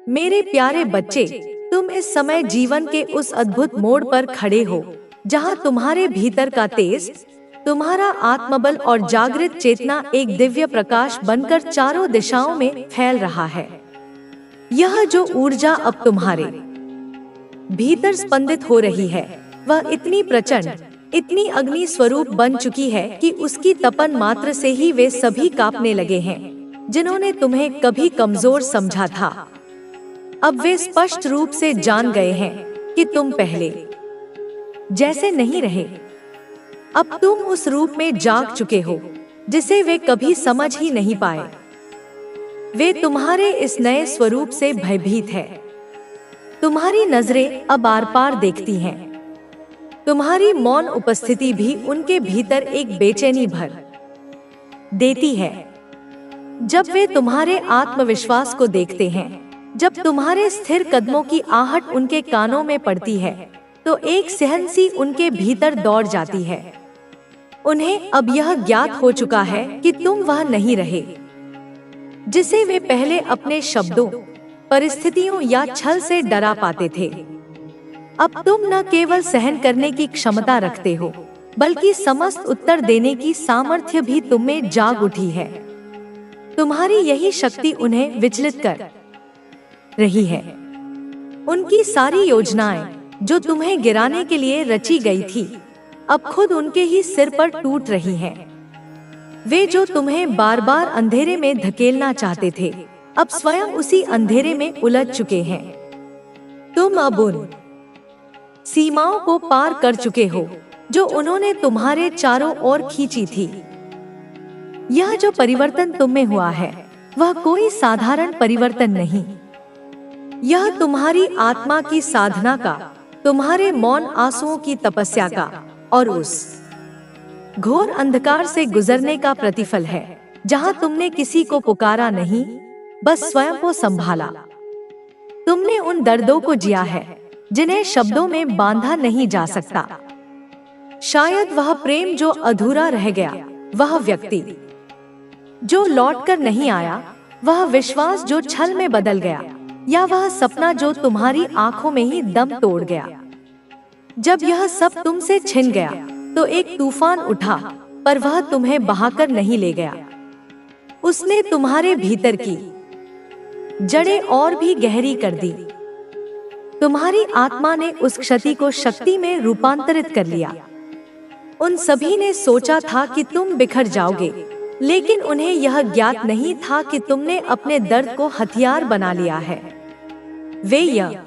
मेरे प्यारे बच्चे, तुम इस समय जीवन के उस अद्भुत मोड़ पर खड़े हो जहां तुम्हारे भीतर का तेज, तुम्हारा आत्मबल और जागृत चेतना एक दिव्य प्रकाश बनकर चारों दिशाओं में फैल रहा है। यह जो ऊर्जा अब तुम्हारे भीतर स्पंदित हो रही है, वह इतनी प्रचंड, इतनी अग्नि स्वरूप बन चुकी है कि उसकी तपन मात्र से ही वे सभी कांपने लगे हैं जिन्होंने तुम्हें कभी कमजोर समझा था। अब वे स्पष्ट रूप से जान गए हैं कि तुम पहले जैसे नहीं रहे। अब तुम उस रूप में जाग चुके हो जिसे वे कभी समझ ही नहीं पाए। वे तुम्हारे इस नए स्वरूप से भयभीत है। तुम्हारी नजरें अब आर पार देखती हैं। तुम्हारी मौन उपस्थिति भी उनके भीतर एक बेचैनी भर देती है। जब वे तुम्हारे आत्मविश्वास को देखते हैं, जब तुम्हारे स्थिर कदमों की आहट उनके कानों में पड़ती है, तो एक सहनसी उनके भीतर दौड़ जाती है। उन्हें अब यह ज्ञात हो चुका है कि तुम वह नहीं रहे जिसे वे पहले अपने शब्दों, परिस्थितियों या छल से डरा पाते थे। अब तुम न केवल सहन करने की क्षमता रखते हो, बल्कि समस्त उत्तर देने की सामर्थ्य भी तुम में जाग उठी है। तुम्हारी यही शक्ति उन्हें विचलित कर रही है। उनकी सारी योजनाएं जो तुम्हें गिराने के लिए रची गई थी, अब खुद उनके ही सिर पर टूट रही हैं। वे जो तुम्हें बार बार अंधेरे में धकेलना चाहते थे, अब स्वयं उसी अंधेरे में उलझ चुके हैं। तुम अब उन सीमाओं को पार कर चुके हो जो उन्होंने तुम्हारे चारों ओर खींची थी। यह जो परिवर्तन तुम में हुआ है, वह कोई साधारण परिवर्तन नहीं। यह तुम्हारी आत्मा की साधना का, तुम्हारे मौन आंसुओं की तपस्या का और उस घोर अंधकार से गुजरने का प्रतिफल है जहां तुमने किसी को पुकारा नहीं, बस स्वयं को संभाला। तुमने उन दर्दों को जिया है जिन्हें शब्दों में बांधा नहीं जा सकता। शायद वह प्रेम जो अधूरा रह गया, वह व्यक्ति जो लौटकर नहीं आया, वह विश्वास जो छल में बदल गया, या वह सपना जो तुम्हारी आंखों में ही दम तोड़ गया। जब यह सब तुमसे छिन गया तो एक तूफान उठा, पर वह तुम्हें बहाकर नहीं ले गया। उसने तुम्हारे भीतर की जड़ें और भी गहरी कर दी। तुम्हारी आत्मा ने उस क्षति को शक्ति में रूपांतरित कर लिया। उन सभी ने सोचा था कि तुम बिखर जाओगे, लेकिन उन्हें यह ज्ञात नहीं था कि तुमने अपने दर्द को हथियार बना लिया है। वे यह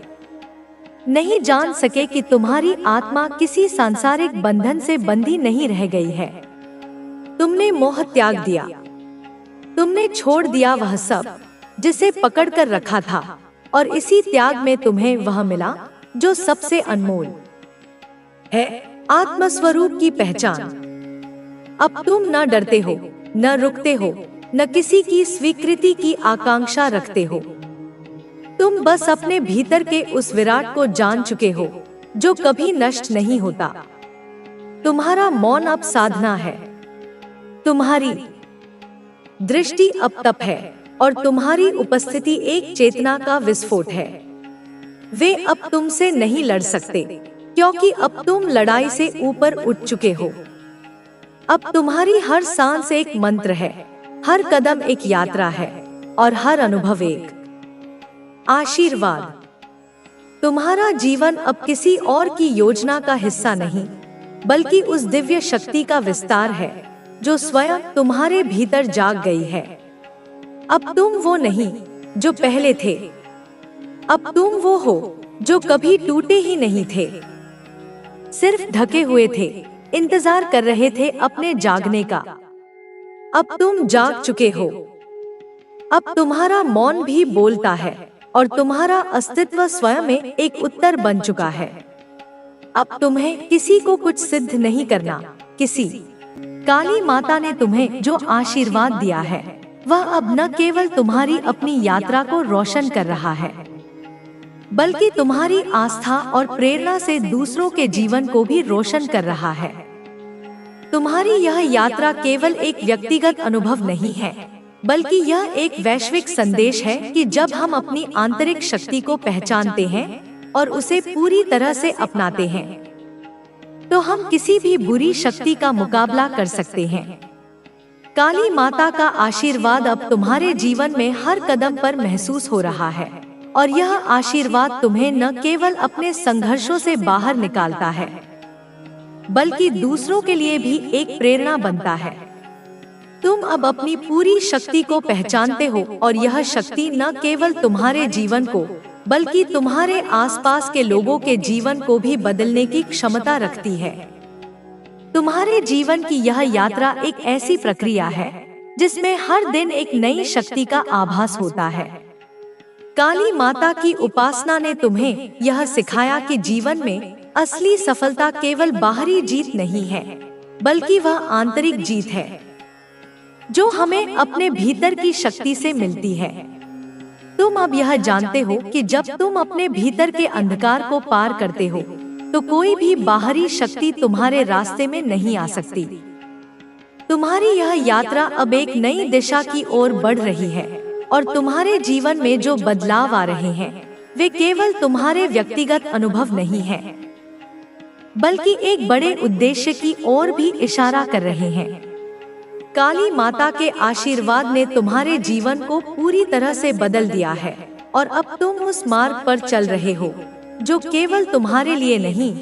नहीं जान सके कि तुम्हारी आत्मा किसी सांसारिक बंधन से बंधी नहीं रह गई है। तुमने मोह त्याग दिया। तुमने छोड़ दिया वह सब जिसे पकड़ कर रखा था, और इसी त्याग में तुम्हें वह मिला जो सबसे अनमोल है, आत्मस्वरूप की पहचान। अब तुम न डरते हो, न रुकते हो, न किसी की स्वीकृति की आकांक्षा रखते हो। तुम बस अपने भीतर के उस विराट को जान चुके हो जो कभी नष्ट नहीं होता। तुम्हारा मौन अब साधना है, तुम्हारी दृष्टि अब तप है, और तुम्हारी उपस्थिति एक चेतना का विस्फोट है। वे अब तुमसे नहीं लड़ सकते, क्योंकि अब तुम लड़ाई से ऊपर उठ चुके हो। अब तुम्हारी हर सांस एक मंत्र है, हर कदम एक यात्रा है, और हर अनुभव एक आशीर्वाद। तुम्हारा जीवन अब किसी और की योजना का हिस्सा नहीं, बल्कि उस दिव्य शक्ति का विस्तार है जो स्वयं तुम्हारे भीतर जाग गई है। अब तुम वो नहीं जो पहले थे, अब तुम वो हो जो कभी टूटे ही नहीं थे, सिर्फ ढके हुए थे, इंतजार कर रहे थे अपने जागने का। अब तुम जाग चुके हो। अब तुम्हारा मौन भी बोलता है, और तुम्हारा अस्तित्व स्वयं में एक उत्तर बन चुका है। अब तुम्हें किसी को कुछ सिद्ध नहीं करना। किसी काली माता ने तुम्हें जो आशीर्वाद दिया है, वह अब न केवल तुम्हारी अपनी यात्रा को रोशन कर रहा है, बल्कि तुम्हारी आस्था और प्रेरणा से दूसरों के जीवन को भी रोशन कर रहा है। तुम्हारी यह यात्रा केवल एक व्यक्तिगत अनुभव नहीं है, बल्कि यह एक वैश्विक संदेश है कि जब हम अपनी आंतरिक शक्ति को पहचानते हैं और उसे पूरी तरह से अपनाते हैं, तो हम किसी भी बुरी शक्ति का मुकाबला कर सकते हैं। काली माता का आशीर्वाद अब तुम्हारे जीवन में हर कदम पर महसूस हो रहा है, और यह आशीर्वाद तुम्हें न केवल अपने संघर्षों से बाहर निकालता है, बल्कि दूसरों के लिए भी एक प्रेरणा बनता है। तुम अब अपनी पूरी शक्ति को पहचानते हो, और यह शक्ति न केवल तुम्हारे जीवन को, बल्कि तुम्हारे आसपास के लोगों के जीवन को भी बदलने की क्षमता रखती है। तुम्हारे जीवन की यह यात्रा एक ऐसी प्रक्रिया है जिसमें हर दिन एक नई शक्ति का आभास होता है। काली माता की उपासना ने तुम्हें यह सिखाया कि जीवन में असली सफलता केवल बाहरी जीत नहीं है, बल्कि वह आंतरिक जीत है जो हमें अपने भीतर की शक्ति से मिलती है। तुम अब यह जानते हो कि जब तुम अपने भीतर के अंधकार को पार करते हो, तो कोई भी बाहरी शक्ति तुम्हारे रास्ते में नहीं आ सकती। तुम्हारी यह यात्रा अब एक नई दिशा की ओर बढ़ रही है, और तुम्हारे जीवन में जो बदलाव आ रहे हैं वे केवल तुम्हारे व्यक्तिगत अनुभव नहीं हैं, बल्कि एक बड़े उद्देश्य की ओर भी इशारा कर रहे हैं। काली माता के आशीर्वाद ने तुम्हारे जीवन को पूरी तरह से बदल दिया है, और अब तुम उस मार्ग पर चल रहे हो जो केवल तुम्हारे लिए नहीं,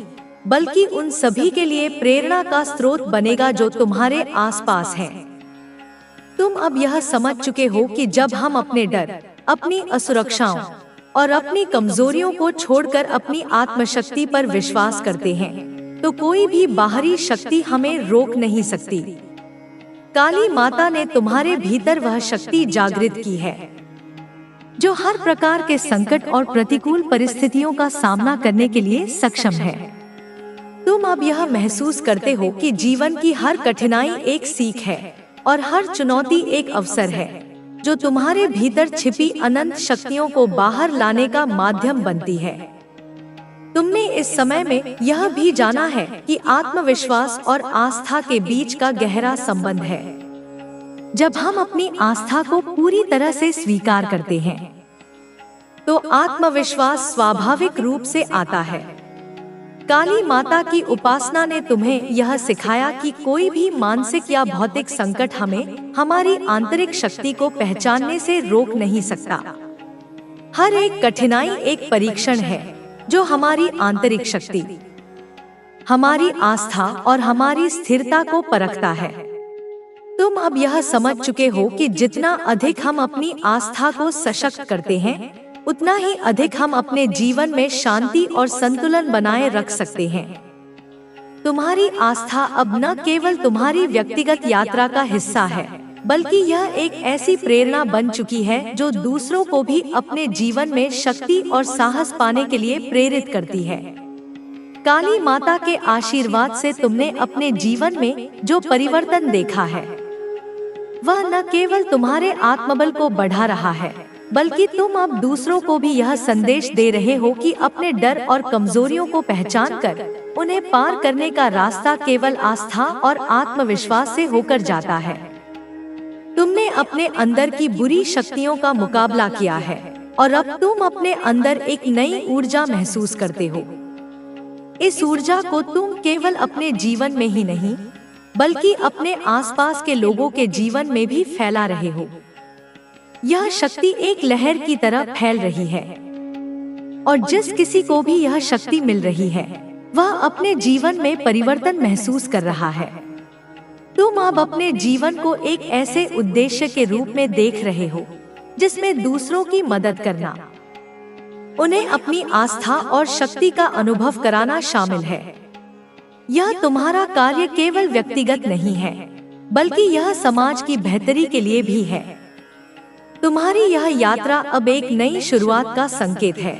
बल्कि उन सभी के लिए प्रेरणा का स्रोत बनेगा जो तुम्हारे आसपास हैं। तुम अब यह समझ चुके हो कि जब हम अपने डर, अपनी असुरक्षाओं और अपनी कमजोरियों को छोड़कर अपनी आत्मशक्ति पर विश्वास करते हैं, तो कोई भी बाहरी शक्ति हमें रोक नहीं सकती। काली माता ने तुम्हारे भीतर वह शक्ति जागृत की है जो हर प्रकार के संकट और प्रतिकूल परिस्थितियों का सामना करने के लिए सक्षम है। तुम अब यह महसूस करते हो कि जीवन की हर कठिनाई एक सीख है, और हर चुनौती एक अवसर है जो तुम्हारे भीतर छिपी अनंत शक्तियों को बाहर लाने का माध्यम बनती है। तुमने इस समय में यह भी जाना है कि आत्मविश्वास और आस्था के बीच का गहरा संबंध है। जब हम अपनी आस्था को पूरी तरह से स्वीकार करते हैं, तो आत्मविश्वास स्वाभाविक रूप से आता है। काली माता की उपासना ने तुम्हें यह सिखाया कि कोई भी मानसिक या भौतिक संकट हमें हमारी आंतरिक शक्ति को पहचानने से रोक नहीं सकता। हर एक कठिनाई एक परीक्षण है जो हमारी आंतरिक शक्ति, हमारी आस्था और हमारी स्थिरता को परखता है। तुम अब यह समझ चुके हो कि जितना अधिक हम अपनी आस्था को सशक्त करते हैं, उतना ही अधिक हम अपने जीवन में शांति और संतुलन बनाए रख सकते हैं। तुम्हारी आस्था अब न केवल तुम्हारी व्यक्तिगत यात्रा का हिस्सा है, बल्कि यह एक ऐसी प्रेरणा बन चुकी है जो दूसरों को भी अपने जीवन में शक्ति और साहस पाने के लिए प्रेरित करती है। काली माता के आशीर्वाद से तुमने अपने जीवन में जो परिवर्तन देखा है, वह न केवल तुम्हारे आत्मबल को बढ़ा रहा है, बल्कि तुम अब दूसरों को भी यह संदेश दे रहे हो कि अपने डर और कमजोरियों को पहचानकर उन्हें पार करने का रास्ता केवल आस्था और आत्मविश्वास से होकर जाता है। तुमने अपने अंदर की बुरी शक्तियों का मुकाबला किया है, और अब तुम अपने अंदर एक नई ऊर्जा महसूस करते हो। इस ऊर्जा को तुम केवल अपने जीवन में ही नहीं, बल्कि अपने आसपास के लोगों के जीवन में भी फैला रहे हो। यह शक्ति एक लहर की तरह फैल रही है, और जिस किसी को भी यह शक्ति मिल रही है, वह अपने जीवन में परिवर्तन महसूस कर रहा है। तुम अब अपने जीवन को एक ऐसे उद्देश्य के रूप में देख रहे हो जिसमें दूसरों की मदद करना, उन्हें अपनी आस्था और शक्ति का अनुभव कराना शामिल है। यह तुम्हारा कार्य केवल व्यक्तिगत नहीं है, बल्कि यह समाज की बेहतरी के लिए भी है। तुम्हारी यह यात्रा अब एक नई शुरुआत का संकेत है।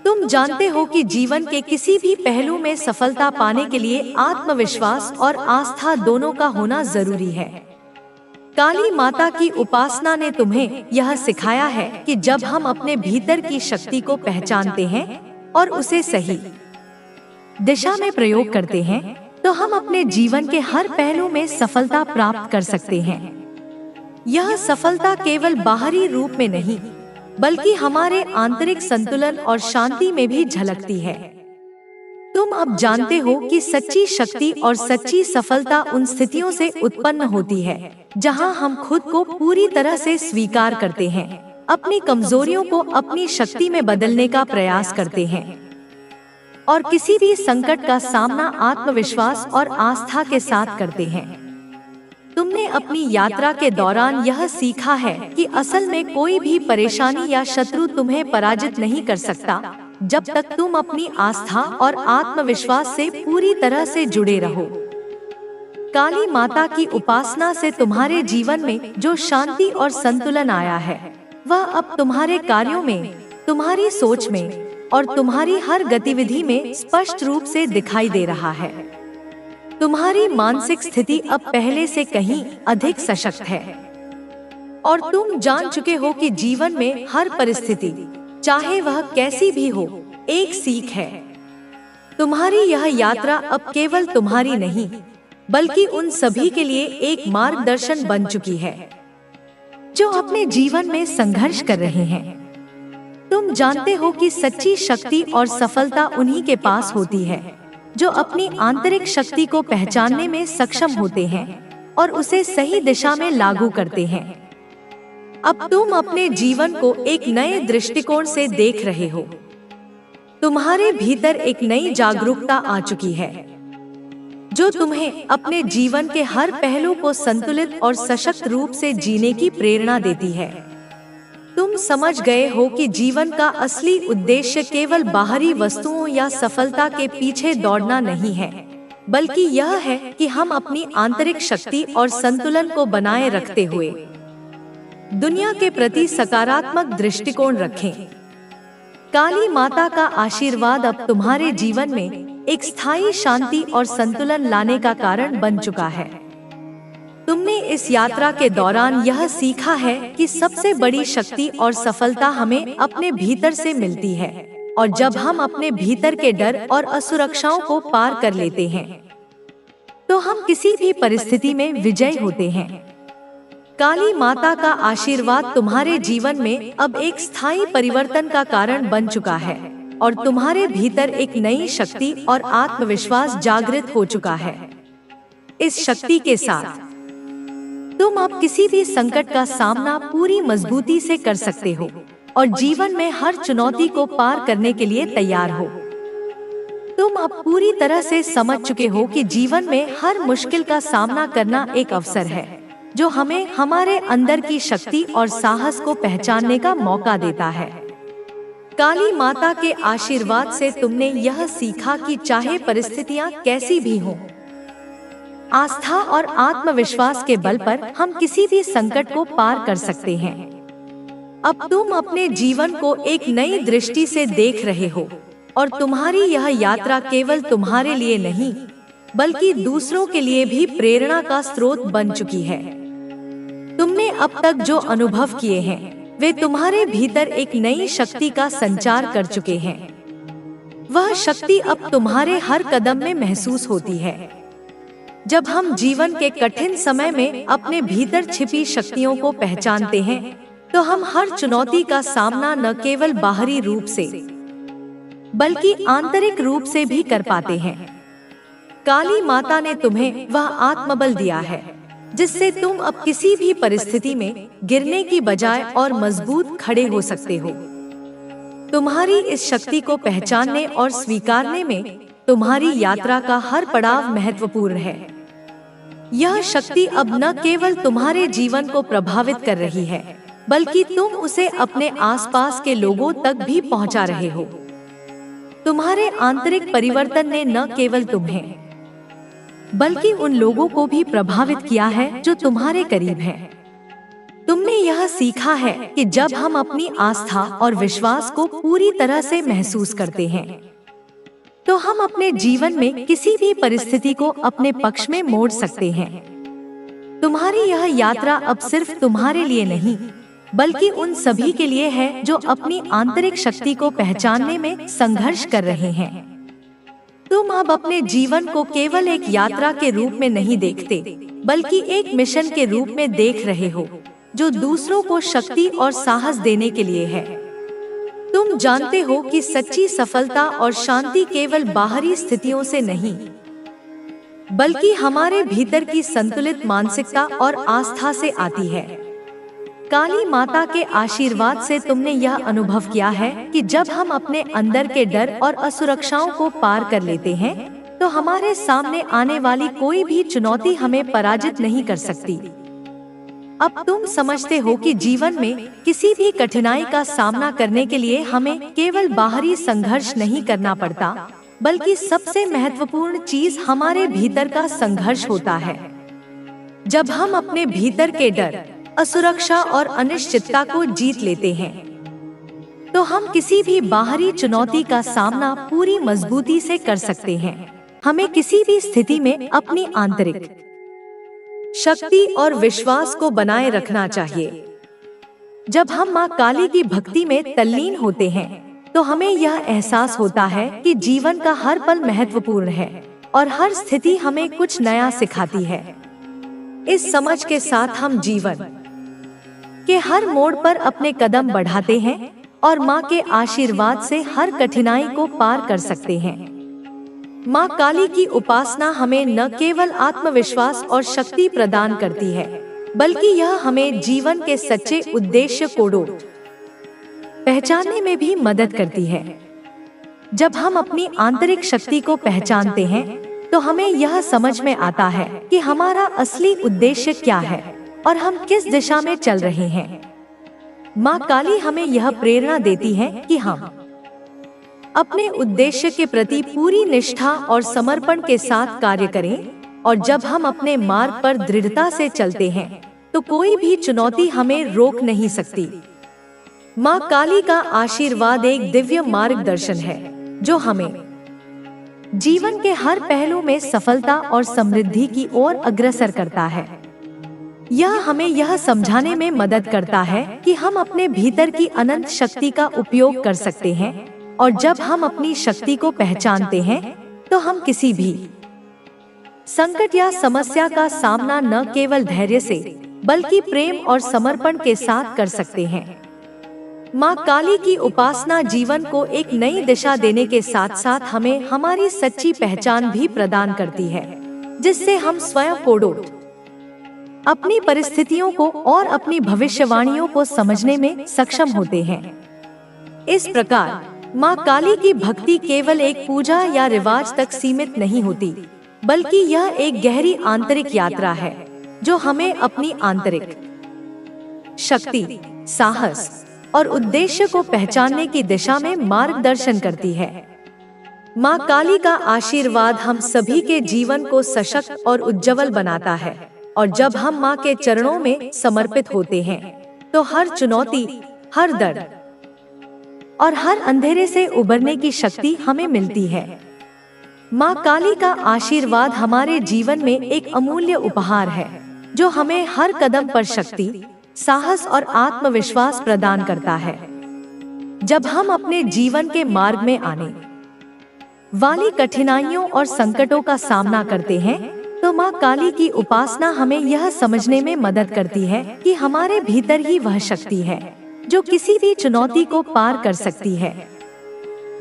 तुम जानते हो कि जीवन के किसी भी पहलू में सफलता पाने के लिए आत्मविश्वास और आस्था दोनों का होना जरूरी है। काली माता की उपासना ने तुम्हें यह सिखाया है कि जब हम अपने भीतर की शक्ति को पहचानते हैं और उसे सही दिशा में प्रयोग करते हैं, तो हम अपने जीवन के हर पहलू में सफलता प्राप्त कर सकते हैं। यह सफलता केवल बाहरी रूप में नहीं, बल्कि हमारे आंतरिक संतुलन और शांति में भी झलकती है। तुम अब जानते हो कि सच्ची शक्ति और सच्ची सफलता उन स्थितियों से उत्पन्न होती है जहां हम खुद को पूरी तरह से स्वीकार करते हैं, अपनी कमजोरियों को अपनी शक्ति में बदलने का प्रयास करते हैं और किसी भी संकट का सामना आत्मविश्वास और आस्था के साथ करते हैं। तुमने अपनी यात्रा के दौरान यह सीखा है कि असल में कोई भी परेशानी या शत्रु तुम्हें पराजित नहीं कर सकता, जब तक तुम अपनी आस्था और आत्मविश्वास से पूरी तरह से जुड़े रहो। काली माता की उपासना से तुम्हारे जीवन में जो शांति और संतुलन आया है, वह अब तुम्हारे कार्यों में, तुम्हारी सोच में और तुम्हारी हर गतिविधि में स्पष्ट रूप से दिखाई दे रहा है। तुम्हारी मानसिक स्थिति अब पहले से कहीं अधिक सशक्त है और तुम जान चुके हो कि जीवन में हर परिस्थिति, चाहे वह कैसी भी हो, एक सीख है। तुम्हारी यह यात्रा अब केवल तुम्हारी नहीं, बल्कि उन सभी के लिए एक मार्गदर्शन बन चुकी है जो अपने जीवन में संघर्ष कर रहे हैं। तुम जानते हो कि सच्ची शक्ति और सफलता उन्हीं के पास होती है जो अपनी आंतरिक शक्ति को पहचानने में सक्षम होते हैं और उसे सही दिशा में लागू करते हैं। अब तुम अपने जीवन को एक नए दृष्टिकोण से देख रहे हो। तुम्हारे भीतर एक नई जागरूकता आ चुकी है जो तुम्हें अपने जीवन के हर पहलू को संतुलित और सशक्त रूप से जीने की प्रेरणा देती है। तुम समझ गए हो कि जीवन का असली उद्देश्य केवल बाहरी वस्तुओं या सफलता के पीछे दौड़ना नहीं है, बल्कि यह है कि हम अपनी आंतरिक शक्ति और संतुलन को बनाए रखते हुए दुनिया के प्रति सकारात्मक दृष्टिकोण रखें। काली माता का आशीर्वाद अब तुम्हारे जीवन में एक स्थायी शांति और संतुलन लाने का कारण बन चुका है। तुमने इस यात्रा के दौरान यह सीखा है कि सबसे बड़ी शक्ति और सफलता हमें अपने भीतर से मिलती है और जब हम अपने भीतर के डर और असुरक्षाओं को पार कर लेते हैं, तो हम किसी भी परिस्थिति में विजयी होते हैं। काली माता का आशीर्वाद तुम्हारे जीवन में अब एक स्थायी परिवर्तन का कारण बन चुका है और तुम्हारे भीतर एक नई शक्ति और आत्मविश्वास जागृत हो चुका है। इस शक्ति के साथ तुम अब किसी भी संकट का सामना पूरी मजबूती से कर सकते हो और जीवन में हर चुनौती को पार करने के लिए तैयार हो। तुम अब पूरी तरह से समझ चुके हो कि जीवन में हर मुश्किल का सामना करना एक अवसर है जो हमें हमारे अंदर की शक्ति और साहस को पहचानने का मौका देता है। काली माता के आशीर्वाद से तुमने यह सीखा कि चाहे परिस्थितियां कैसी भी हों, आस्था और आत्मविश्वास के बल पर हम किसी भी संकट को पार कर सकते हैं। अब तुम अपने जीवन को एक नई दृष्टि से देख रहे हो और तुम्हारी यह यात्रा केवल तुम्हारे लिए नहीं, बल्कि दूसरों के लिए भी प्रेरणा का स्रोत बन चुकी है। तुमने अब तक जो अनुभव किए हैं, वे तुम्हारे भीतर एक नई शक्ति का संचार कर चुके हैं। वह शक्ति अब तुम्हारे हर कदम में महसूस होती है। जब हम जीवन के कठिन समय में अपने भीतर छिपी शक्तियों को पहचानते हैं, तो हम हर चुनौती का सामना न केवल बाहरी रूप से, बल्कि आंतरिक रूप से भी कर पाते हैं। काली माता ने तुम्हें वह आत्मबल दिया है जिससे तुम अब किसी भी परिस्थिति में गिरने की बजाय और मजबूत खड़े हो सकते हो। तुम्हारी इस शक्ति को पहचानने और स्वीकारने में तुम्हारी यात्रा का हर पड़ाव महत्वपूर्ण है। यह शक्ति अब न केवल तुम्हारे जीवन को प्रभावित कर रही है, बल्कि तुम उसे अपने आसपास के लोगों तक भी पहुंचा रहे हो। तुम्हारे आंतरिक परिवर्तन ने न केवल तुम्हें, बल्कि उन लोगों को भी प्रभावित किया है जो तुम्हारे करीब हैं। तुमने यह सीखा है कि जब हम अपनी आस्था और विश्वास को पूरी तरह से महसूस करते हैं, तो हम अपने जीवन में किसी भी परिस्थिति को अपने पक्ष में मोड़ सकते हैं। तुम्हारी यह यात्रा अब सिर्फ तुम्हारे लिए नहीं, बल्कि उन सभी के लिए है जो अपनी आंतरिक शक्ति को पहचानने में संघर्ष कर रहे हैं। तुम अब अपने जीवन को केवल एक यात्रा के रूप में नहीं देखते, बल्कि एक मिशन के रूप में देख रहे हो, जो दूसरों को शक्ति और साहस देने के लिए है। तुम जानते हो कि सच्ची सफलता और शांति केवल बाहरी स्थितियों से नहीं, बल्कि हमारे भीतर की संतुलित मानसिकता और आस्था से आती है। काली माता के आशीर्वाद से तुमने यह अनुभव किया है कि जब हम अपने अंदर के डर और असुरक्षाओं को पार कर लेते हैं, तो हमारे सामने आने वाली कोई भी चुनौती हमें पराजित नहीं कर सकती। अब तुम समझते हो कि जीवन में किसी भी कठिनाई का सामना करने के लिए हमें केवल बाहरी संघर्ष नहीं करना पड़ता, बल्कि सबसे महत्वपूर्ण चीज हमारे भीतर का संघर्ष होता है। जब हम अपने भीतर के डर, असुरक्षा और अनिश्चितता को जीत लेते हैं, तो हम किसी भी बाहरी चुनौती का सामना पूरी मजबूती से कर सकते हैं। हमें किसी भी स्थिति में अपनी आंतरिक शक्ति और विश्वास को बनाए रखना चाहिए। जब हम माँ काली की भक्ति में तल्लीन होते हैं, तो हमें यह एहसास होता है कि जीवन का हर पल महत्वपूर्ण है और हर स्थिति हमें कुछ नया सिखाती है। इस समझ के साथ हम जीवन के हर मोड़ पर अपने कदम बढ़ाते हैं और माँ के आशीर्वाद से हर कठिनाई को पार कर सकते हैं। माँ काली की उपासना हमें न केवल आत्मविश्वास और शक्ति प्रदान करती है, बल्कि यह हमें जीवन के सच्चे उद्देश्य को पहचानने में भी मदद करती है। जब हम अपनी आंतरिक शक्ति को पहचानते हैं, तो हमें यह समझ में आता है कि हमारा असली उद्देश्य क्या है और हम किस दिशा में चल रहे हैं। माँ काली हमें यह प्रेरणा देती है कि हम अपने उद्देश्य के प्रति पूरी निष्ठा और समर्पण के साथ कार्य करें, और जब हम अपने मार्ग पर दृढ़ता से चलते हैं, तो कोई भी चुनौती हमें रोक नहीं सकती। माँ काली का आशीर्वाद एक दिव्य मार्गदर्शन है, जो हमें जीवन के हर पहलू में सफलता और समृद्धि की ओर अग्रसर करता है। यह हमें यह समझाने में मदद करता है कि हम अपने भीतर की अनंत शक्ति का उपयोग कर सकते हैं, और जब हम अपनी शक्ति को पहचानते हैं, तो हम किसी भी संकट या समस्या का सामना न केवल धैर्य से, बल्कि प्रेम और समर्पण के साथ कर सकते हैं। माँ काली की उपासना जीवन को एक नई दिशा देने के साथ साथ हमें हमारी सच्ची पहचान भी प्रदान करती है, जिससे हम स्वयं को, अपनी परिस्थितियों को और अपनी भविष्यवाणियों को समझने में सक्षम होते हैं। इस प्रकार माँ काली की भक्ति केवल एक पूजा या रिवाज तक सीमित नहीं होती, बल्कि यह एक गहरी आंतरिक यात्रा है, जो हमें अपनी आंतरिक शक्ति, साहस और उद्देश्य को पहचानने की दिशा में मार्गदर्शन करती है। माँ काली का आशीर्वाद हम सभी के जीवन को सशक्त और उज्जवल बनाता है, और जब हम माँ के चरणों में समर्पित होते हैं, तो हर चुनौती, हर दर्द और हर अंधेरे से उबरने की शक्ति हमें मिलती है। माँ काली का आशीर्वाद हमारे जीवन में एक अमूल्य उपहार है, जो हमें हर कदम पर शक्ति, साहस और आत्मविश्वास प्रदान करता है। जब हम अपने जीवन के मार्ग में आने वाली कठिनाइयों और संकटों का सामना करते हैं, तो माँ काली की उपासना हमें यह समझने में मदद करती है कि हमारे भीतर ही वह शक्ति है, जो किसी भी चुनौती को पार कर सकती है।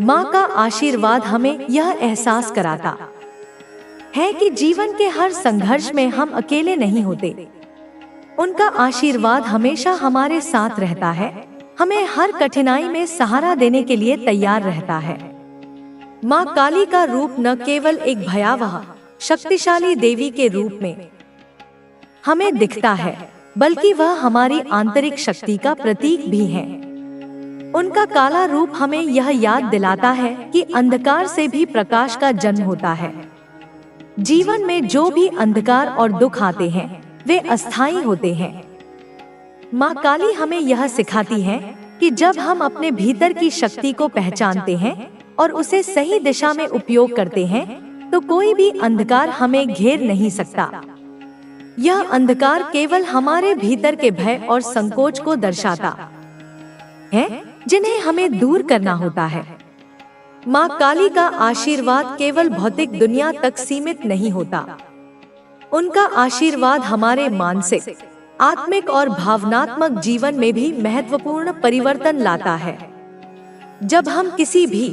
माँ का आशीर्वाद हमें यह एहसास कराता है कि जीवन के हर संघर्ष में हम अकेले नहीं होते। उनका आशीर्वाद हमेशा हमारे साथ रहता है, हमें हर कठिनाई में सहारा देने के लिए तैयार रहता है। माँ काली का रूप न केवल एक भयावह, शक्तिशाली देवी के रूप में हमें दिखता है, बल्कि वह हमारी आंतरिक शक्ति का प्रतीक भी है। उनका काला रूप हमें यह याद दिलाता है कि अंधकार से भी प्रकाश का जन्म होता है। जीवन में जो भी अंधकार और दुख आते हैं, वे अस्थायी होते हैं। माँ काली हमें यह सिखाती है कि जब हम अपने भीतर की शक्ति को पहचानते हैं और उसे सही दिशा में उपयोग करते हैं, तो कोई भी अंधकार हमें घेर नहीं सकता। यह अंधकार केवल हमारे भीतर के भय और संकोच को दर्शाता है, जिन्हें हमें दूर करना होता है। माँ काली का आशीर्वाद केवल भौतिक दुनिया तक सीमित नहीं होता। उनका आशीर्वाद हमारे मानसिक, आत्मिक और भावनात्मक जीवन में भी महत्वपूर्ण परिवर्तन लाता है। जब हम किसी भी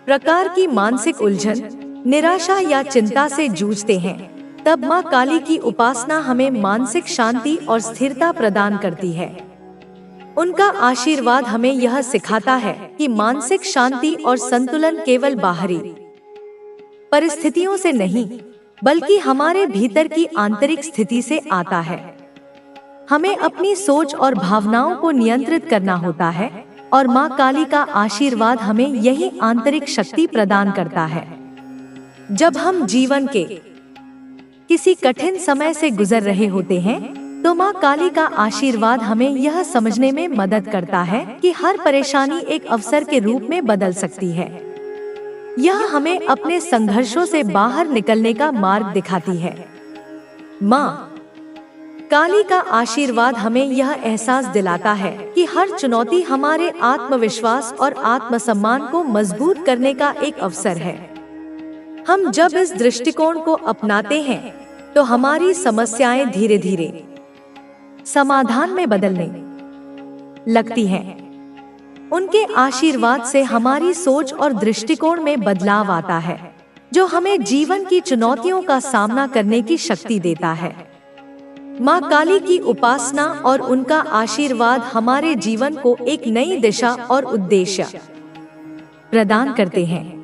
प्रकार की मानसिक उलझन, निराशा या चिंता से जूझते हैं, तब माँ काली की उपासना हमें मानसिक शांति और स्थिरता प्रदान करती है। उनका आशीर्वाद हमें यह सिखाता है कि मानसिक शांति और संतुलन केवल बाहरी परिस्थितियों से नहीं, बल्कि हमारे भीतर की आंतरिक स्थिति से आता है। हमें अपनी सोच और भावनाओं को नियंत्रित करना होता है, और माँ काली का आशीर्वाद हमें यही आंतरिक शक्ति प्रदान करता है। जब हम जीवन के किसी कठिन समय से गुजर रहे होते हैं, तो माँ काली का आशीर्वाद हमें यह समझने में मदद करता है कि हर परेशानी एक अवसर के रूप में बदल सकती है। यह हमें अपने संघर्षों से बाहर निकलने का मार्ग दिखाती है। माँ काली का आशीर्वाद हमें यह एहसास दिलाता है कि हर चुनौती हमारे आत्मविश्वास और आत्मसम्मान को मजबूत करने का एक अवसर है। हम जब इस दृष्टिकोण को अपनाते हैं, तो हमारी समस्याएं धीरे धीरे समाधान में बदलने लगती हैं। उनके आशीर्वाद से हमारी सोच और दृष्टिकोण में बदलाव आता है, जो हमें जीवन की चुनौतियों का सामना करने की शक्ति देता है। माँ काली की उपासना और उनका आशीर्वाद हमारे जीवन को एक नई दिशा और उद्देश्य प्रदान करते हैं।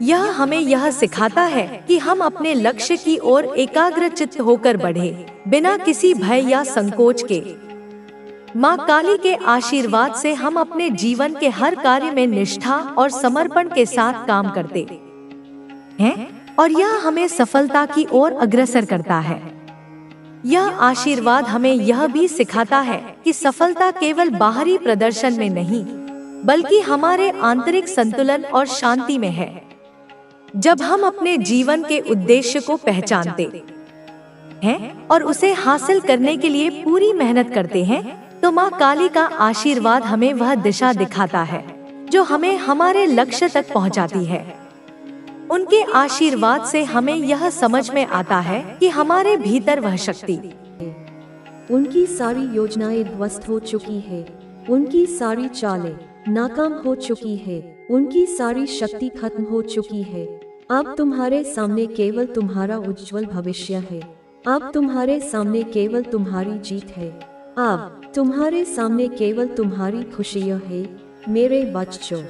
यह हमें यह सिखाता है कि हम अपने लक्ष्य की ओर एकाग्रचित्त होकर बढ़े, बिना किसी भय या संकोच के। माँ काली के आशीर्वाद से हम अपने जीवन के हर कार्य में निष्ठा और समर्पण के साथ काम करते हैं, और यह हमें सफलता की ओर अग्रसर करता है। यह आशीर्वाद हमें यह भी सिखाता है कि सफलता केवल बाहरी प्रदर्शन में नहीं, बल्कि हमारे आंतरिक संतुलन और शांति में है। जब हम अपने जीवन के उद्देश्य को पहचानते हैं और उसे हासिल करने के लिए पूरी मेहनत करते हैं, तो माँ काली का आशीर्वाद हमें वह दिशा दिखाता है जो हमें हमारे लक्ष्य तक पहुँचाती है। उनके आशीर्वाद से हमें यह समझ में आता है कि हमारे भीतर वह शक्ति, उनकी सारी योजनाएं ध्वस्त हो चुकी है, उनकी सारी चालें नाकाम हो चुकी है, उनकी सारी शक्ति खत्म हो चुकी है। अब तुम्हारे सामने केवल तुम्हारा उज्जवल भविष्य है। अब तुम्हारे सामने केवल तुम्हारी जीत है। अब तुम्हारे सामने केवल तुम्हारी खुशियाँ है। मेरे बच्चों,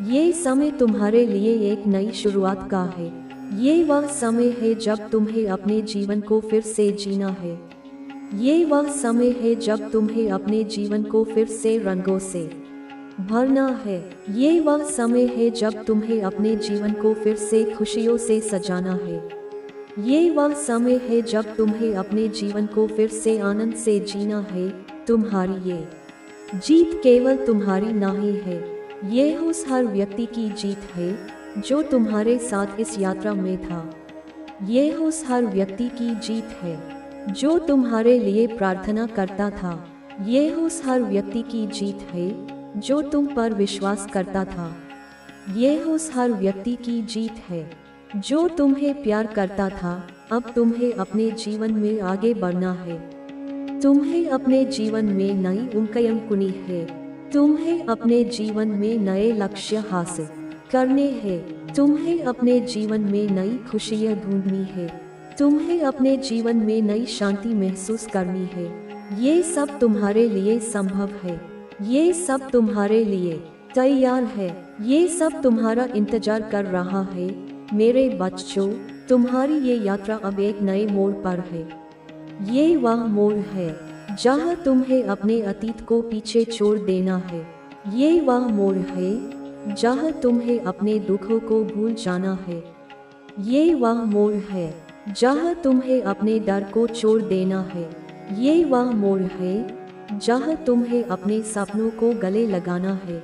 ये समय तुम्हारे लिए एक नई शुरुआत का है। ये वह समय है जब तुम्हें अपने जीवन को फिर से जीना है। ये वह समय है जब तुम्हें अपने जीवन को फिर से रंगों से भरना है। ये वह समय है जब तुम्हें अपने जीवन को फिर से खुशियों से सजाना है। ये वह समय है जब तुम्हें अपने जीवन को फिर से आनंद से जीना है। तुम्हारी ये जीत केवल तुम्हारी नहीं है, ये उस हर व्यक्ति की जीत है जो तुम्हारे साथ इस यात्रा में था। ये उस हर व्यक्ति की जीत है जो तुम्हारे लिए प्रार्थना करता था। ये उस हर व्यक्ति की जीत है जो तुम पर विश्वास करता था। ये उस हर व्यक्ति की जीत है जो तुम्हें प्यार करता था। अब तुम्हें अपने जीवन में आगे बढ़ना है। तुम्हें अपने जीवन में नई उम्मीदें कुनी है। तुम्हें अपने जीवन में नए लक्ष्य हासिल करने हैं। तुम्हें अपने जीवन में नई खुशियाँ ढूंढनी है। तुम्हें अपने जीवन में नई शांति महसूस करनी है। ये सब तुम्हारे लिए संभव है। ये सब तुम्हारे लिए तैयार है। ये सब तुम्हारा इंतजार कर रहा है। मेरे बच्चों, तुम्हारी ये यात्रा अब एक नए मोड़ पर है। ये वह मोड़ है जहाँ तुम्हें अपने अतीत को पीछे छोड़ देना है। ये वह मोड़ है जहाँ तुम्हें अपने दुखों को भूल जाना है। ये वह मोड़ है जहाँ तुम्हें अपने डर को छोड़ देना है। ये वह मोड़ है जहाँ तुम्हें अपने सपनों को गले लगाना है।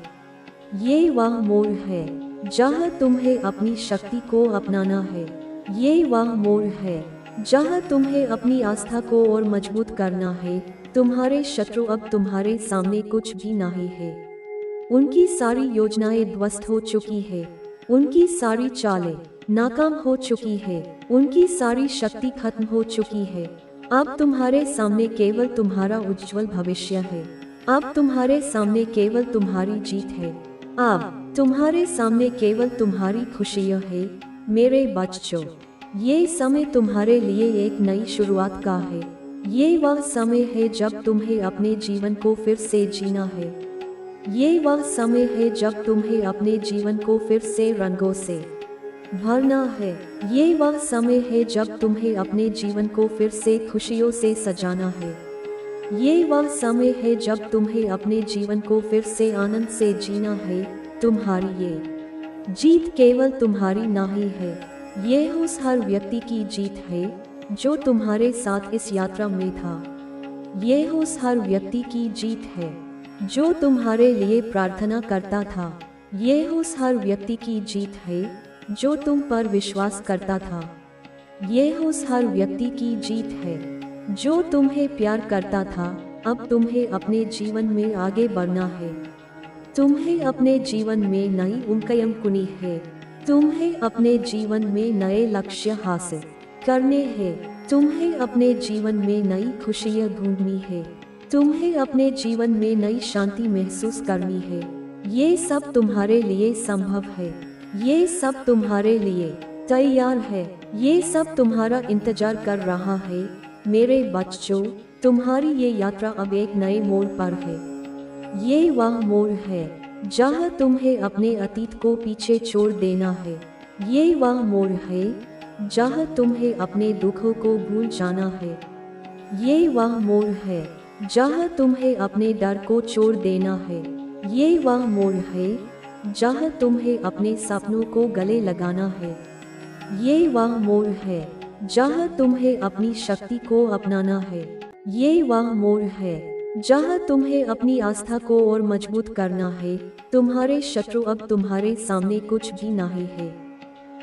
ये वह मोड़ है जहाँ तुम्हें अपनी शक्ति को अपनाना है। ये वह मोड़ है जहाँ तुम्हें अपनी आस्था को और मजबूत करना है। तुम्हारे शत्रु अब तुम्हारे सामने कुछ भी नहीं है। उनकी सारी योजनाएं ध्वस्त हो चुकी है। उनकी सारी चालें नाकाम हो चुकी है। उनकी सारी शक्ति खत्म हो चुकी है। अब तुम्हारे सामने केवल तुम्हारा उज्जवल भविष्य है। अब तुम्हारे सामने केवल तुम्हारी जीत है। अब तुम्हारे सामने केवल तुम्हारी खुशियाँ है मेरे बच्चों। ये समय तुम्हारे लिए एक नई शुरुआत का है। ये वह समय है जब तुम्हें अपने जीवन को फिर से जीना है। ये वह समय है जब तुम्हें अपने जीवन को फिर से रंगों से भरना है। ये वह समय है जब तुम्हें अपने जीवन को फिर से खुशियों से सजाना है। ये वह समय है जब तुम्हें अपने जीवन को फिर से आनंद से जीना है। तुम्हारी ये जीत केवल तुम्हारी नहीं है, ये उस हर व्यक्ति की जीत है जो तुम्हारे साथ इस यात्रा में था। ये उस हर व्यक्ति की जीत है जो तुम्हारे लिए प्रार्थना करता था। ये उस हर व्यक्ति की जीत है जो तुम पर विश्वास करता था। ये उस हर व्यक्ति की जीत है जो तुम्हें प्यार करता था। अब तुम्हें अपने जीवन में आगे बढ़ना है। तुम्हें अपने जीवन में नई उम्मीदें कुनी है। तुम्हें अपने जीवन में नए लक्ष्य हासिल करने हैं। तुम्हें अपने जीवन में नई खुशियाँ ढूंढनी है। तुम्हें अपने जीवन में नई शांति महसूस करनी है। ये सब तुम्हारे लिए संभव है। ये सब तुम्हारे लिए तैयार है। ये सब तुम्हारा इंतजार कर रहा है मेरे बच्चों। तुम्हारी ये यात्रा अब एक नए मोड़ पर है। ये वह मोड़ है जहाँ तुम्हें अपने अतीत को पीछे छोड़ देना है। ये वह मोड़ है जहाँ तुम्हें अपने दुखों को भूल जाना है। ये वह मोड़ है जहाँ तुम्हें अपने डर को छोड़ देना है। ये वह मोड़ है जहाँ तुम्हें अपने सपनों को गले लगाना है। ये वह मोड़ है जहाँ तुम्हें अपनी शक्ति को अपनाना है। ये वह मोड़ है जहाँ तुम्हें अपनी आस्था को और मजबूत करना है। तुम्हारे शत्रु अब तुम्हारे सामने कुछ भी नहीं है।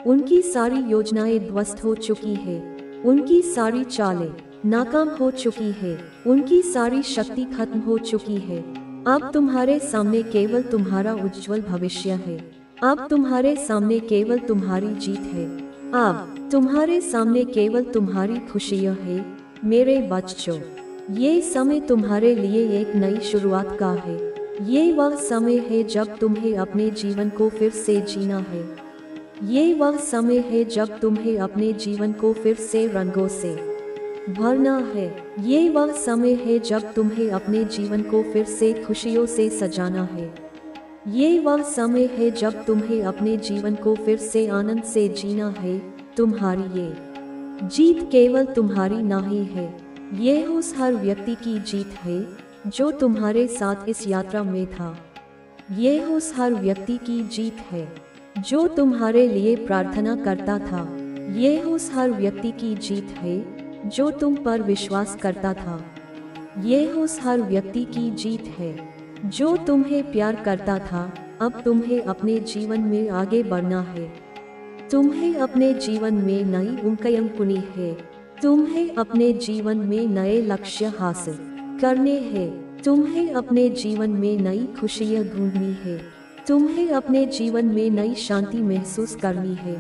उनकी सारी योजनाएं ध्वस्त हो चुकी है। उनकी सारी चालें नाकाम हो चुकी है। उनकी सारी शक्ति खत्म हो चुकी है। अब तुम्हारे सामने केवल तुम्हारा उज्जवल भविष्य है। अब तुम्हारे सामने केवल तुम्हारी जीत है। अब तुम्हारे सामने केवल तुम्हारी खुशियाँ है मेरे बच्चों। ये समय तुम्हारे लिए एक नई शुरुआत का है। ये वह समय है जब तुम्हें अपने जीवन को फिर से जीना है। ये वह समय है जब तुम्हें अपने जीवन को फिर से रंगों से भरना है। ये वह समय है जब तुम्हें अपने जीवन को फिर से खुशियों से सजाना है। ये वह समय है जब तुम्हें अपने जीवन को फिर से आनंद से जीना है। तुम्हारी ये जीत केवल तुम्हारी नहीं है, ये उस हर व्यक्ति की जीत है जो तुम्हारे साथ इस यात्रा में था। ये उस हर व्यक्ति की जीत है जो तुम्हारे लिए प्रार्थना करता था। ये उस हर व्यक्ति की जीत है जो तुम पर विश्वास करता था। ये उस हर व्यक्ति की जीत है जो तुम्हें प्यार करता था। अब तुम्हें अपने जीवन में आगे बढ़ना है। तुम्हें अपने जीवन में नई उम्मीदें कुनी है। तुम्हें अपने जीवन में नए लक्ष्य हासिल करने हैं। तुम्हें अपने जीवन में नई खुशियाँ ढूंढनी है। तुम्हें अपने जीवन में नई शांति महसूस करनी है।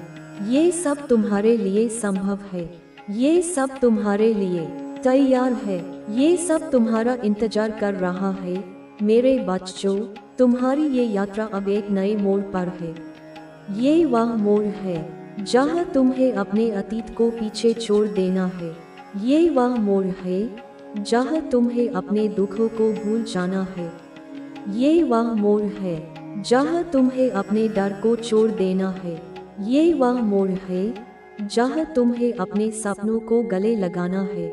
ये सब तुम्हारे लिए संभव है। ये सब तुम्हारे लिए तैयार है। ये सब तुम्हारा इंतजार कर रहा है मेरे बच्चों। तुम्हारी ये यात्रा अब एक नए मोड़ पर है। ये वह मोड़ है जहाँ तुम्हें अपने अतीत को पीछे छोड़ देना है। ये वह मोड़ है जहाँ तुम्हें अपने दुखों को भूल जाना है। ये वह मोड़ है जहाँ तुम्हें अपने डर को छोड़ देना है। ये वह मोड़ है जहाँ तुम्हें अपने सपनों को गले लगाना है।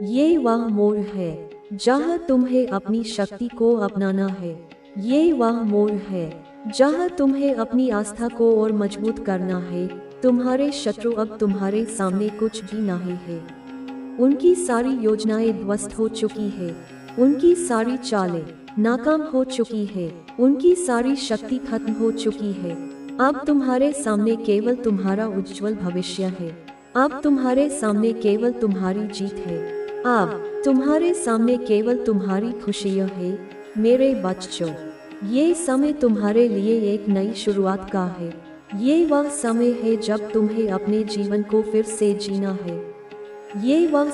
ये वह मोड़ है जहाँ तुम्हें अपनी शक्ति को अपनाना है। ये वह मोड़ है जहाँ तुम्हें अपनी आस्था को और मजबूत करना है। तुम्हारे शत्रु अब तुम्हारे सामने कुछ भी नहीं है। उनकी सारी योजनाएं ध्वस्त हो चुकी है। उनकी सारी चालें नाकाम हो चुकी है। उनकी सारी शक्ति खत्म हो चुकी है। अब तुम्हारे सामने केवल तुम्हारा उज्जवल भविष्य है। अब तुम्हारे सामने केवल तुम्हारी जीत है। अब तुम्हारे सामने केवल तुम्हारी खुशियाँ है मेरे बच्चों। ये समय तुम्हारे लिए एक नई शुरुआत का है। ये वह समय है जब तुम्हें अपने जीवन को फिर से जीना है। ये वह